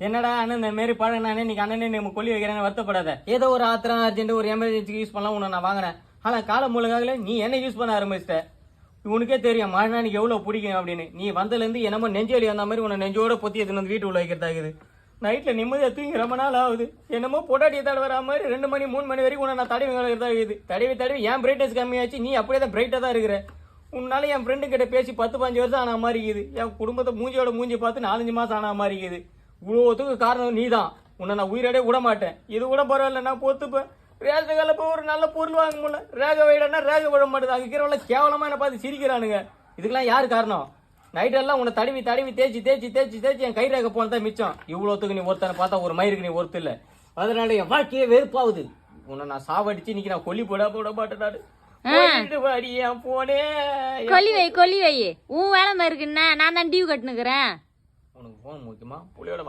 என்னடா அண்ணன் இந்த மாரி பழகினானே இன்னைக்கு அண்ணனே நம்ம கொல்லி வைக்கிறேன்னு வருத்தப்படாத. ஏதோ ஒரு ஆத்திரம் அர்ஜென்ட் ஒரு எமர்ஜென்சிக்கு யூஸ் பண்ணலாம் உன்னை நான் வாங்கினேன். ஆனால் காலம் மூலகாகல நீ என்ன யூஸ் பண்ண ஆரம்பிச்சிட்ட. உனக்கே தெரியும் மழை எனக்கு எவ்வளோ பிடிக்கும் அப்படின்னு. நீ வந்ததுலேருந்து என்னமோ நெஞ்சொலி வந்த மாதிரி உன்னை நெஞ்சோட பொத்தி எடுத்துன்னு வந்து வீட்டு உள்ள வைக்கிறதாகுது. நைட்டில் நிம்மதியாக தூங்கி ரொம்ப நாள் ஆகுது. என்னமோ பொட்டாட்டியை தடவை வர மாதிரி 2 மணி 3 மணி வரைக்கும் உன்னை நான் தடவி வைக்கிறதா இருக்குது. தடவி என் பிரைட்னஸ் கம்மியாச்சு, நீ அப்படியே தான் பிரைட்டாக தான் இருக்கிற. உன்னால என் ஃப்ரெண்டு கிட்ட பேசி 10-15 வருஷம் ஆன மாதிரி இருக்குது. என் குடும்பத்தை மூஞ்சி பார்த்து 4-5 மாதம் ஆன மாதிரி இருக்குது. இவ்வளோத்துக்கு காரணம் நீ தான். உன்னை நான் உயிரோடே விட மாட்டேன். இது கூட பரவாயில்ல, நான் பொத்துப்பேன். ரேஷன் கால போய் ஒரு நல்ல பொருள் வாங்க முடியல. ரேக வைடனா ரேக விட மாட்டேது. அங்கே இருக்கிறவங்கள கேவலமாக என்ன பார்த்து சிரிக்கிறானுங்க. இதுக்கெல்லாம் யார் காரணம்? நைட்டெல்லாம் உன்னை தடவி தேய்ச்சி என் கை ரேக போனதான் மிச்சம். இவ்வளோத்துக்கு நீ ஒருத்தனை பார்த்தா ஒரு மயிருக்கு நீ ஒருத்தர் இல்லை. அதனால என் வாழ்க்கையே வெறுப்பாகுது. உன்னை நான் சாவடிச்சு இன்னைக்கு நான் கொல்லி போட மாட்டேன். கொல்லி வை உன் வேலை இருக்குன்னா நான் தான் டியூ கட்டுனுக்குறேன். உனக்கு போன் முக்கியமா புள்ளியோட